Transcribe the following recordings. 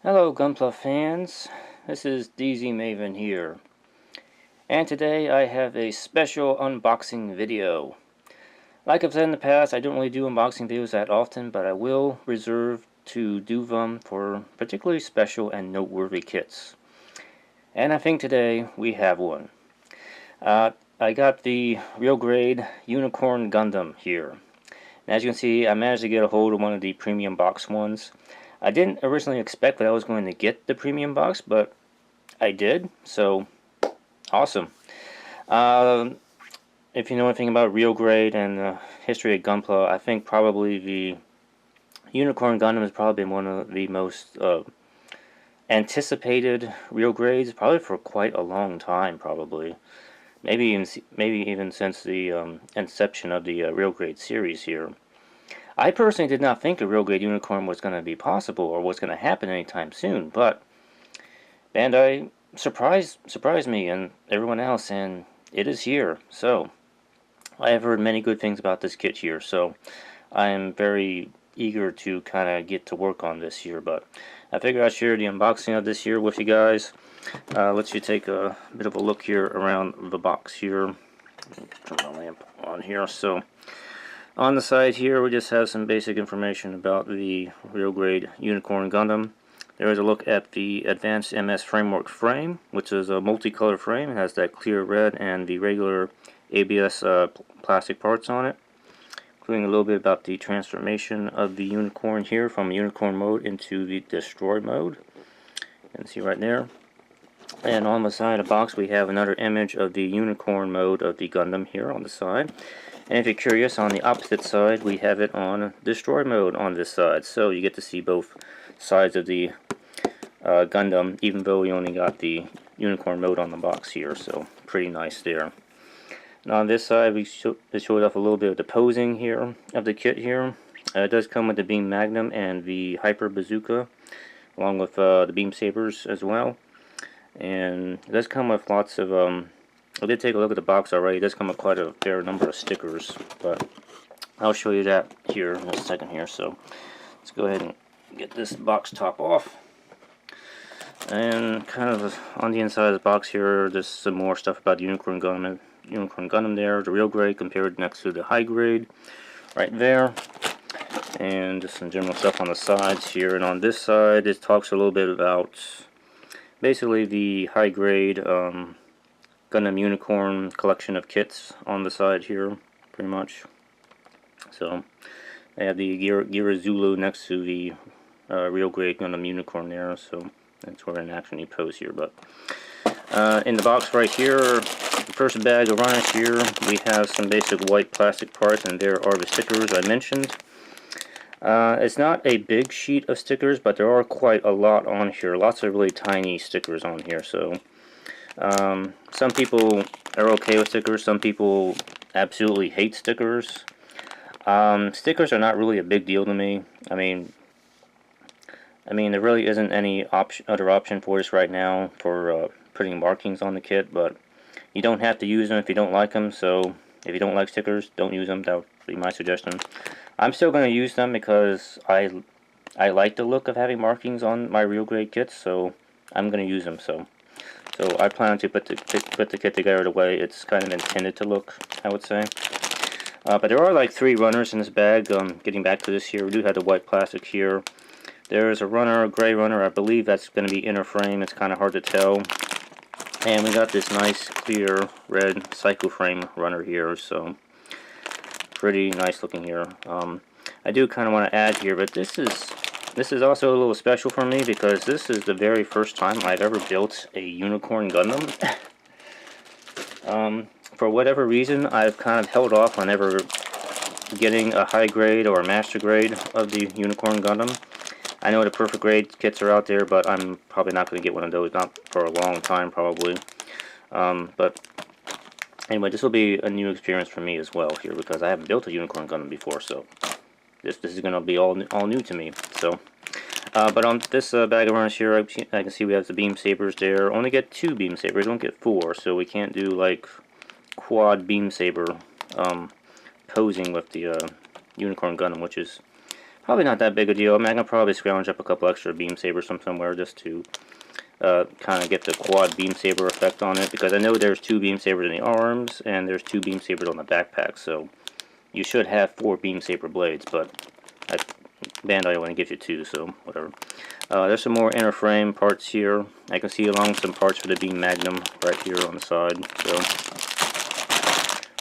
Hello Gunpla fans, this is DZ Maven here, and today I have a special unboxing video. Like I've said in the past, I don't really do unboxing videos that often, but I will reserve to do them for particularly special and noteworthy kits. And I think today we have one. I got the Real Grade Unicorn Gundam here. And as you can see, I managed to get a hold of one of the premium box ones. I didn't originally expect that I was going to get the premium box, but I did, so awesome. If you know anything about Real Grade and the history of Gunpla, I think probably the Unicorn Gundam has probably been one of the most anticipated Real Grades, probably for quite a long time, probably. Maybe even since the inception of the Real Grade series here. I personally did not think a Real Grade Unicorn was going to be possible or was going to happen anytime soon, but Bandai surprised me and everyone else, and it is here. So I have heard many good things about this kit here, so I am very eager to kind of get to work on this here. But I figured I'd share the unboxing of this here with you guys. Let you take a bit of a look here around the box here. Turn my lamp on here. So on the side here, we just have some basic information about the Real Grade Unicorn Gundam. There is a look at the Advanced MS Framework frame, which is a multicolor frame. It has that clear red and the regular ABS plastic parts on it, including a little bit about the transformation of the Unicorn here from Unicorn mode into the Destroy mode. You can see right there. And on the side of the box, we have another image of the Unicorn mode of the Gundam here on the side. And if you're curious, on the opposite side, we have it on Destroy mode on this side. So you get to see both sides of the Gundam, even though we only got the Unicorn mode on the box here. So pretty nice there. And on this side, we showed off a little bit of the posing here of the kit here. It does come with the Beam Magnum and the Hyper Bazooka, along with the Beam Sabers as well. And it does come with lots of I did take a look at the box already. It does come with quite a fair number of stickers, but I'll show you that here in a second here. So let's go ahead and get this box top off. And kind of on the inside of the box here, there's some more stuff about the Unicorn Gundam there, the Real Grade compared next to the High Grade right there. And just some general stuff on the sides here. And on this side, it talks a little bit about basically the High Grade Gundam Unicorn collection of kits on the side here, pretty much. So they have the Gira Zulu next to the Real Grade Gundam Unicorn there, so that's where an action pose here. But in the box right here, the first bag of runners here, we have some basic white plastic parts, and there are the stickers I mentioned. It's not a big sheet of stickers, but there are quite a lot on here. Lots of really tiny stickers on here, so some people are okay with stickers, some people absolutely hate stickers. Stickers are not really a big deal to me. I mean there really isn't any other option for this right now for putting markings on the kit, but you don't have to use them if you don't like them, so if you don't like stickers, don't use them. That would be my suggestion. I'm still going to use them because I like the look of having markings on my Real Grade kits, so I'm going to use them. So I plan to put the kit together the way it's kind of intended to look, I would say. But there are like 3 runners in this bag. Getting back to this here, we do have the white plastic here. There's a runner, a gray runner. I believe that's going to be inner frame. It's kind of hard to tell. And we got this nice clear red Psycho Frame runner here, so pretty nice looking here. I do kind of want to add here, but this is also a little special for me because this is the very first time I've ever built a Unicorn Gundam. For whatever reason, I've kind of held off on ever getting a high grade or a master grade of the Unicorn Gundam. I know the perfect grade kits are out there, but I'm probably not going to get one of those, not for a long time probably. But anyway, this will be a new experience for me as well here because I haven't built a Unicorn Gundam before, so this is going to be all new to me. So, but on this bag of runners here, I can see we have the Beam Sabers there. Only get 2 Beam Sabers, don't get 4, so we can't do like quad Beam Saber posing with the Unicorn Gundam, which is Probably not that big a deal. I mean, I can probably scrounge up a couple extra beam sabers from somewhere just to kind of get the quad beam saber effect on it, because I know there's 2 beam sabers in the arms and there's 2 beam sabers on the backpack, so you should have 4 beam saber blades, but Bandai only gives you 2, so whatever. There's some more inner frame parts here. I can see along some parts for the beam magnum right here on the side, so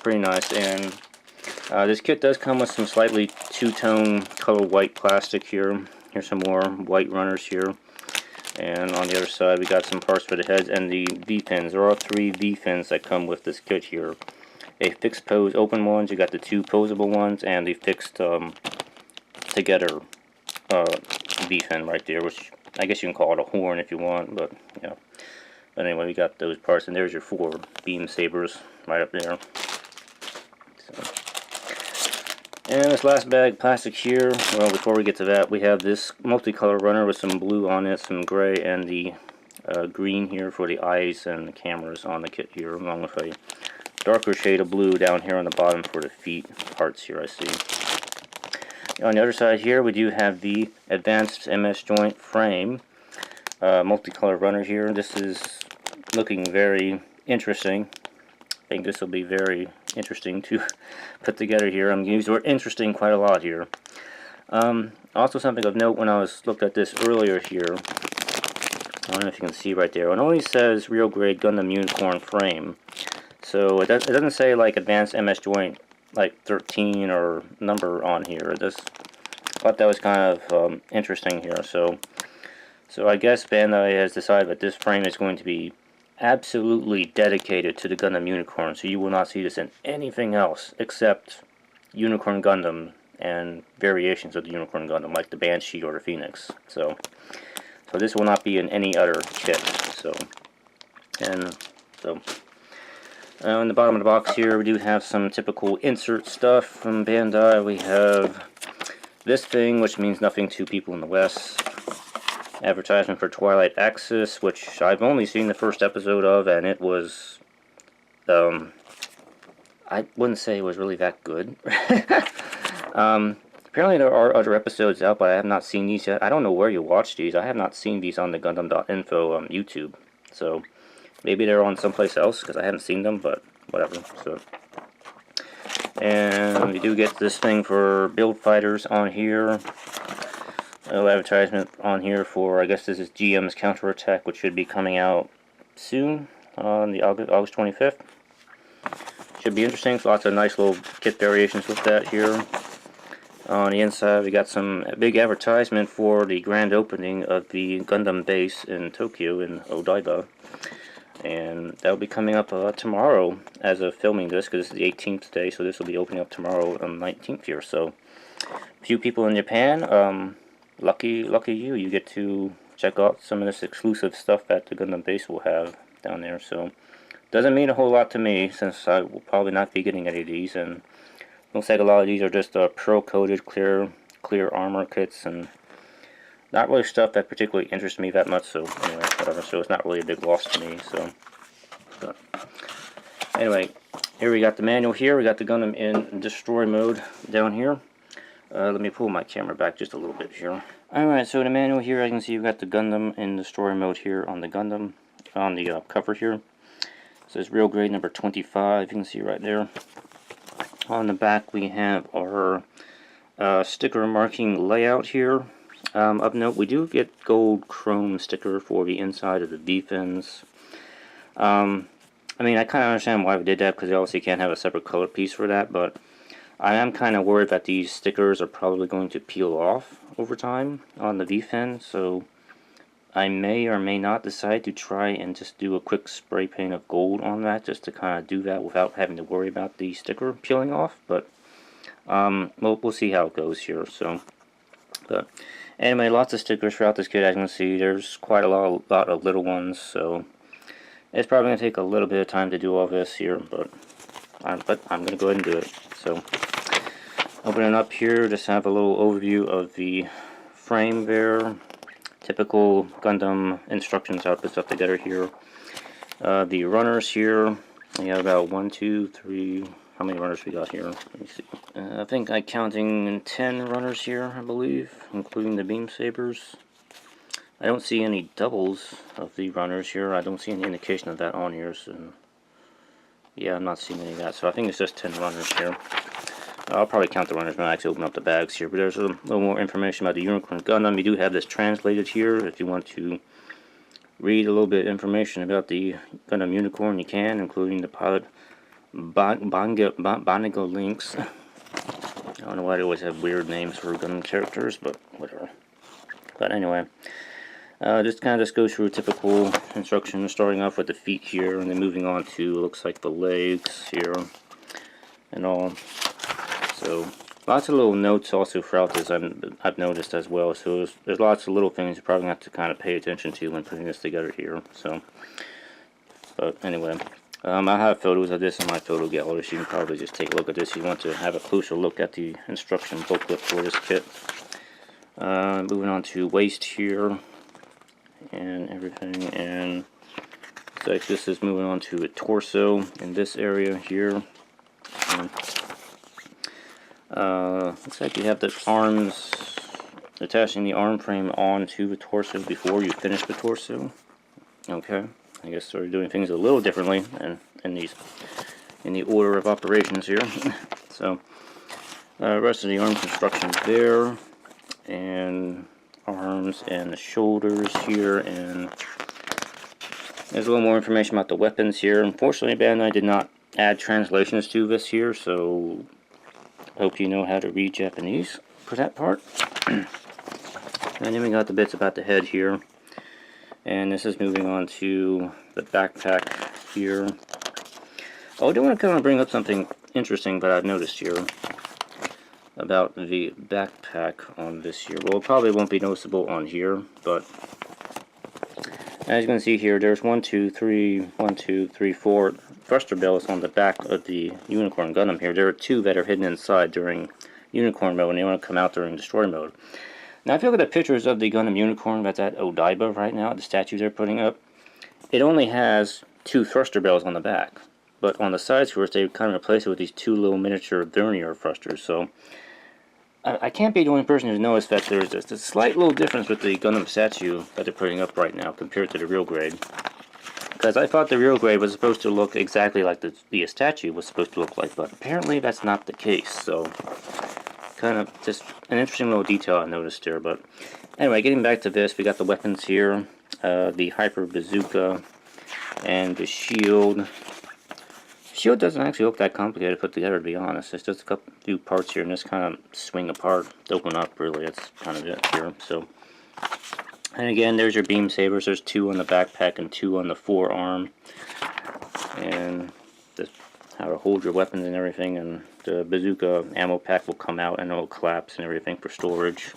pretty nice. And this kit does come with some slightly two-tone color white plastic here. Here's some more white runners here. And on the other side, we got some parts for the heads and the V-fins. There are 3 V-fins that come with this kit here. A fixed pose open ones, you got the 2 posable ones, and the fixed together V-fin right there, which I guess you can call it a horn if you want, but yeah. But anyway, we got those parts, and there's your 4 beam sabers right up there. So. And this last bag, plastic here, well, before we get to that, we have this multicolor runner with some blue on it, some gray, and the green here for the eyes and the cameras on the kit here, along with a darker shade of blue down here on the bottom for the feet parts here, I see. On the other side here, we do have the advanced MS joint frame, multicolor runner here. This is looking very interesting. I think this will be very interesting to put together here. I'm going to use the word interesting quite a lot here. Also something of note when I looked at this earlier here, I don't know if you can see right there, it only says real grade Gundam Unicorn frame. So it doesn't say like advanced MS joint like 13 or number on here. I just thought that was kind of interesting here. So I guess Bandai has decided that this frame is going to be absolutely dedicated to the Gundam Unicorn, so you will not see this in anything else except Unicorn Gundam and variations of the Unicorn Gundam, like the Banshee or the Phoenix. So this will not be in any other kit. In the bottom of the box here, we do have some typical insert stuff from Bandai. We have this thing, which means nothing to people in the West. Advertisement for Twilight Axis, which I've only seen the first episode of, and it was, I wouldn't say it was really that good. Apparently there are other episodes out, but I have not seen these yet. I don't know where you watch these. I have not seen these on the Gundam.info on YouTube, so maybe they're on someplace else, because I haven't seen them, but whatever. So, and we do get this thing for Build Fighters on here. No advertisement on here for, I guess this is GM's Counterattack, which should be coming out soon, on the August 25th. Should be interesting. So lots of nice little kit variations with that here. On the inside, we got some big advertisement for the grand opening of the Gundam base in Tokyo, in Odaiba. And that'll be coming up tomorrow as of filming this, because this is the 18th today, so this will be opening up tomorrow on the 19th here. So, a few people in Japan, lucky you. You get to check out some of this exclusive stuff that the Gundam base will have down there. So, doesn't mean a whole lot to me, since I will probably not be getting any of these. And looks like a lot of these are just pearl-coated clear armor kits, and not really stuff that particularly interests me that much. So anyway, whatever. So it's not really a big loss to me. So, but anyway, here we got the manual here. We got the Gundam in destroy mode down here. Let me pull my camera back just a little bit here. Alright, so the manual here, I can see you've got the Gundam in destroy mode here on the Gundam, on the cover here. It says real grade number 25, you can see right there. On the back we have our sticker marking layout here. Of note, we do get gold chrome sticker for the inside of the V-fins. I mean, I kind of understand why we did that, because you obviously can't have a separate color piece for that, but I am kind of worried that these stickers are probably going to peel off over time on the V-fin, so I may or may not decide to try and just do a quick spray paint of gold on that, just to kind of do that without having to worry about the sticker peeling off, but we'll see how it goes here. So, but anyway, lots of stickers throughout this kit. As you can see, there's quite a lot of little ones, so it's probably going to take a little bit of time to do all this here, but I'm going to go ahead and do it. So, opening up here, just have a little overview of the frame there. Typical Gundam instructions, how to put stuff together here. The runners here, we have about 1, 2, 3, how many runners we got here. Let me see. I think I'm counting 10 runners here, I believe, including the beam sabers. I don't see any doubles of the runners here. I don't see any indication of that on here. So yeah, I'm not seeing any of that. So I think it's just 10 runners here. I'll probably count the runners when I actually open up the bags here. But there's a little more information about the Unicorn Gundam. You do have this translated here. If you want to read a little bit of information about the Gundam Unicorn, you can, including the pilot Bonigo Lynx. I don't know why they always have weird names for Gundam characters, but whatever. But anyway, this kind of just goes through typical instructions, starting off with the feet here, and then moving on to, looks like the legs here, and all. So, lots of little notes also throughout this I've noticed as well. So there's lots of little things you probably have to kind of pay attention to when putting this together here. So, but anyway, I have photos of this in my photo gallery, so you can probably just take a look at this if you want to have a closer look at the instruction booklet for this kit. Moving on to waist here and everything, and so this is moving on to a torso in this area here. Looks like you have the arms, attaching the arm frame onto the torso before you finish the torso. Okay, I guess they're doing things a little differently in the order of operations here. So rest of the arm construction there, and arms and the shoulders here, and there's a little more information about the weapons here. Unfortunately, Bandai did not add translations to this here, so hope you know how to read Japanese for that part. And then we got the bits about the head here, and this is moving on to the backpack here. Oh, I do want to kind of bring up something interesting that I've noticed here about the backpack on this here. Well, it probably won't be noticeable on here, but as you can see here, there's 4 thruster bells on the back of the Unicorn Gundam here. There are 2 that are hidden inside during Unicorn mode, and they want to come out during Destroy mode. Now, if you look at the pictures of the Gundam Unicorn that's at Odaiba right now, the statue they're putting up, it only has 2 thruster bells on the back. But on the side skirts, they kind of replace it with these 2 little miniature Vernier thrusters. So I can't be the only person who's noticed that there's just a slight little difference with the Gundam statue that they're putting up right now compared to the real grade. Because I thought the real grade was supposed to look exactly like the statue was supposed to look like, but apparently that's not the case. So, kind of just an interesting little detail I noticed there. But anyway, getting back to this, we got the weapons here, the Hyper Bazooka, and the shield. Shield doesn't actually look that complicated to put together, to be honest. It's just a few parts here, and just kind of swing apart, open up, really. That's kind of it here. So, and again, there's your beam sabers. There's 2 on the backpack and 2 on the forearm. And just how to hold your weapons and everything. And the bazooka ammo pack will come out and it will collapse and everything for storage.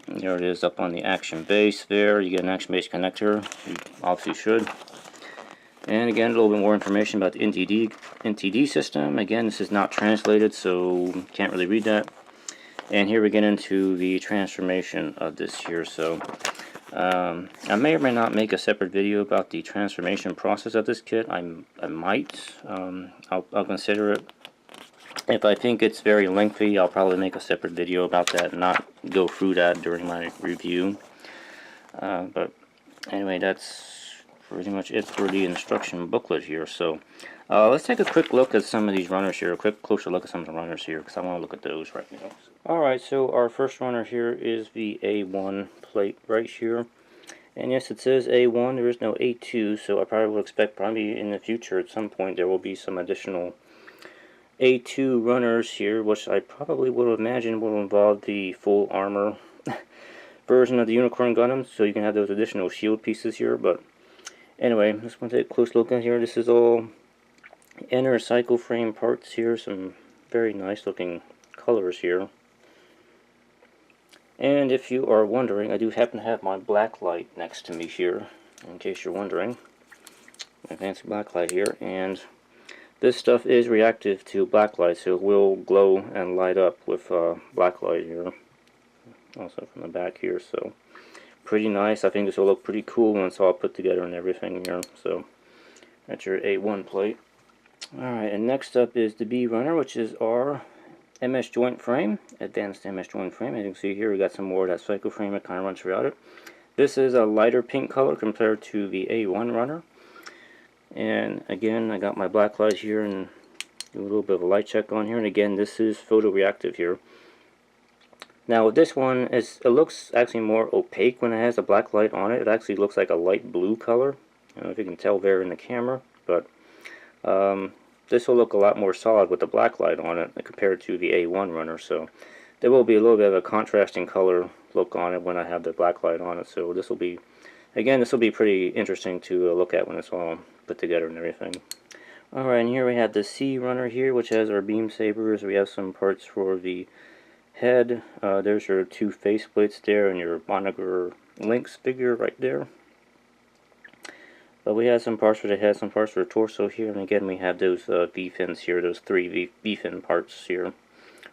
And there it is up on the action base there. You get an action base connector. You obviously should. And again, a little bit more information about the NTD system. Again, this is not translated, so can't really read that. And here we get into the transformation of this here. So I may or may not make a separate video about the transformation process of this kit. I might. I'll consider it. If I think it's very lengthy, I'll probably make a separate video about that and not go through that during my review. But anyway, that's pretty much it for the instruction booklet here. So let's take a quick look at some of these runners here, a quick closer look at some of the runners here, because I want to look at those right now. Alright, so our first runner here is the A1 plate right here. And yes, it says A1, there is no A2, so I probably would expect probably in the future at some point there will be some additional A2 runners here, which I probably would imagine will involve the full armor version of the Unicorn Gundam, so you can have those additional shield pieces here. But anyway, just want to take a close look at here. This is all inner cycle frame parts here, some very nice looking colors here. And if you are wondering, I do happen to have my black light next to me here, in case you're wondering. My fancy black light here, and this stuff is reactive to black light, so it will glow and light up with black light here. Also from the back here, so pretty nice. I think this will look pretty cool when it's all put together and everything here. So that's your A1 plate. Alright, and next up is the B Runner, which is our MS joint frame, advanced MS joint frame. As you can see here, we got some more of that cycle frame that kind of runs throughout it. This is a lighter pink color compared to the A1 Runner. And again, I got my black light here and do a little bit of a light check on here. And again, this is photoreactive here. Now with this one, it looks actually more opaque when it has a black light on it. It actually looks like a light blue color. I don't know if you can tell there in the camera, but this will look a lot more solid with the black light on it compared to the A1 Runner. So there will be a little bit of a contrasting color look on it when I have the black light on it. So this will be, again, this will be pretty interesting to look at when it's all put together and everything. Alright, and here we have the C Runner here, which has our beam sabers. We have some parts for the head. There's your two faceplates there and your Monoger Lynx figure right there. But we have some parts for the head, some parts for the torso here, and again we have those V-fins here, those three V-fin parts here.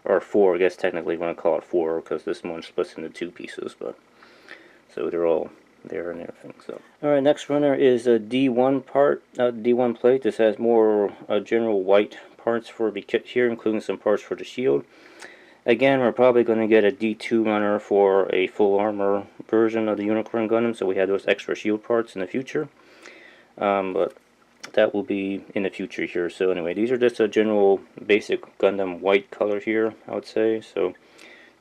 Or four, I guess technically we want to call it four, because this one splits into two pieces, but so they're all there and everything. So, alright, next runner is a D1 part, D1 plate. This has more general white parts for the kit here, including some parts for the shield. Again, we're probably going to get a D2 runner for a full armor version of the Unicorn Gundam, so we have those extra shield parts in the future. But that will be in the future here. So anyway, these are just a general basic Gundam white color here, I would say. So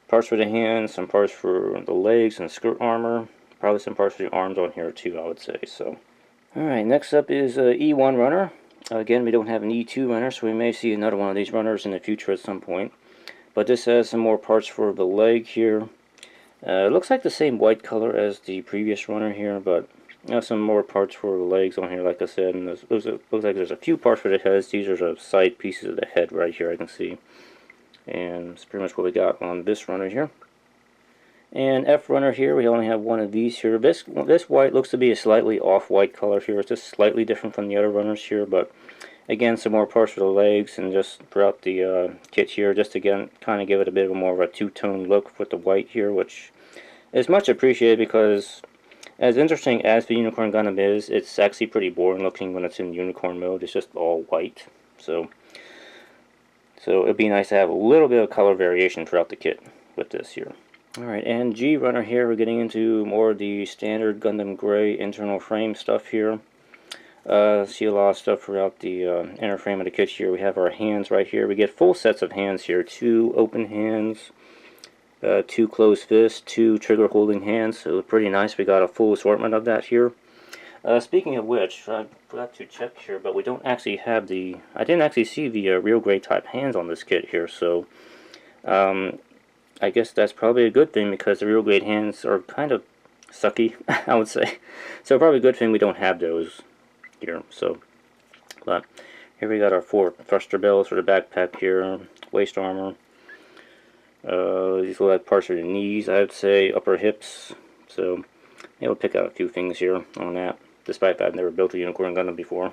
parts for the hands, some parts for the legs and skirt armor, probably some parts for the arms on here too, I would say. So, alright, next up is E1 runner. Again, we don't have an E2 runner, so we may see another one of these runners in the future at some point. But this has some more parts for the leg here. It looks like the same white color as the previous runner here, but some more parts for the legs on here, like I said. And looks like there's a few parts for the heads. These are the side pieces of the head right here, I can see. And that's pretty much what we got on this runner here. And F runner here, we only have one of these here. This white looks to be a slightly off-white color here. It's just slightly different from the other runners here, but again, some more parts for the legs and just throughout the kit here, just again, kind of give it a bit of a more of a two-tone look with the white here, which is much appreciated because as interesting as the Unicorn Gundam is, it's actually pretty boring looking when it's in unicorn mode. It's just all white. So it'd be nice to have a little bit of color variation throughout the kit with this here. Alright, and G runner here, we're getting into more of the standard Gundam Gray internal frame stuff here. See a lot of stuff throughout the inner frame of the kit here. We have our hands right here. We get full sets of hands here. 2 open hands, 2 closed fists, 2 trigger holding hands. So pretty nice. We got a full assortment of that here. Speaking of which, I forgot to check here, but we don't actually have the... I didn't actually see the real Gray type hands on this kit here, so... I guess that's probably a good thing because the real Gray hands are kind of sucky, I would say. So probably a good thing we don't have those here. So, but here we got our 4 thruster belts for the backpack here, waist armor. These look like parts for the knees, I would say, upper hips. So, yeah, we'll pick out a few things here on that, despite that I've never built a Unicorn Gundam before.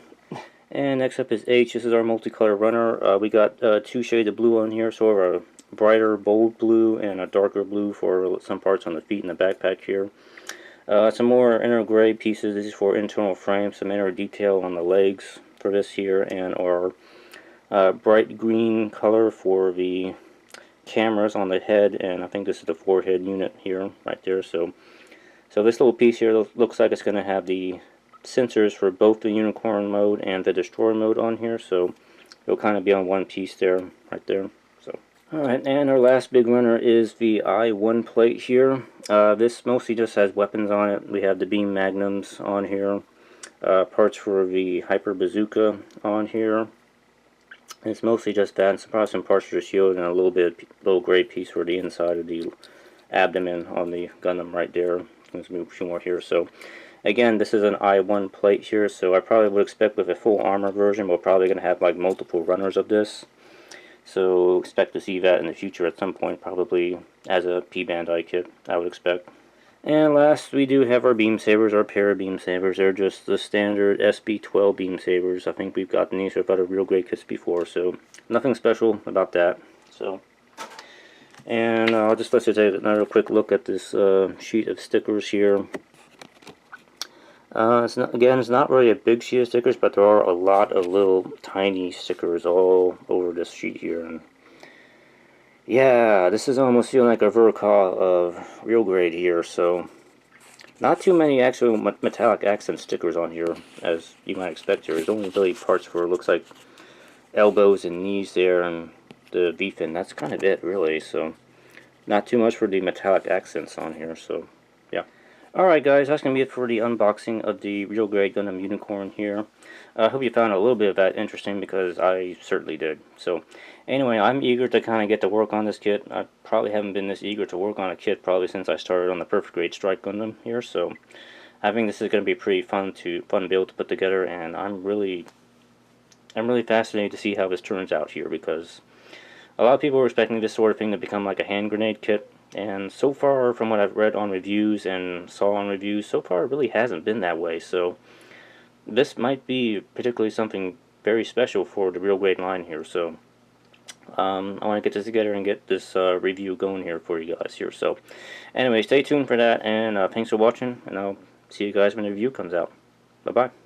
And next up is H. This is our multicolor runner. We got 2 shades of blue on here, so a brighter bold blue and a darker blue for some parts on the feet and the backpack here. Some more inner gray pieces. This is for internal frame. Some inner detail on the legs for this here, and our bright green color for the cameras on the head, and I think this is the forehead unit here, right there. So this little piece here looks like it's going to have the sensors for both the unicorn mode and the destroyer mode on here. So it'll kind of be on one piece there, right there. So. Alright, and our last big runner is the I-1 plate here. This mostly just has weapons on it. We have the beam magnums on here, parts for the hyper bazooka on here. And it's mostly just that, and probably some parts for the shield, and a little gray piece for the inside of the abdomen on the Gundam right there. Let's move a few more here. So again, this is an I-1 plate here, so I probably would expect with a full armor version, we're probably going to have like multiple runners of this. So expect to see that in the future at some point, probably as a P-Bandai kit, I would expect. And last, we do have our beam sabers, our pair of beam sabers. They're just the standard SB12 beam sabers. I think we've gotten these with other real Gray kits before, so nothing special about that. So, and I'll just let you take another quick look at this sheet of stickers here. It's not really a big sheet of stickers, but there are a lot of little tiny stickers all over this sheet here. And yeah, this is almost feeling like a vertical of real grade here, so not too many actual metallic accent stickers on here, as you might expect here. There's only really parts for it looks like elbows and knees there, and the V-fin. That's kind of it, really, so not too much for the metallic accents on here, so yeah. Alright guys, that's going to be it for the unboxing of the Real Grade Gundam Unicorn here. I hope you found a little bit of that interesting, because I certainly did. So anyway, I'm eager to kind of get to work on this kit. I probably haven't been this eager to work on a kit probably since I started on the Perfect Grade Strike Gundam here, so I think this is going to be pretty fun to be able to put together, and I'm really fascinated to see how this turns out here, because a lot of people are expecting this sort of thing to become like a hand grenade kit. And so far, from what I've read on reviews and saw on reviews, so far it really hasn't been that way. So this might be particularly something very special for the Real Grade line here. So I want to get this together and get this review going here for you guys here. So anyway, stay tuned for that, and thanks for watching, and I'll see you guys when the review comes out. Bye-bye.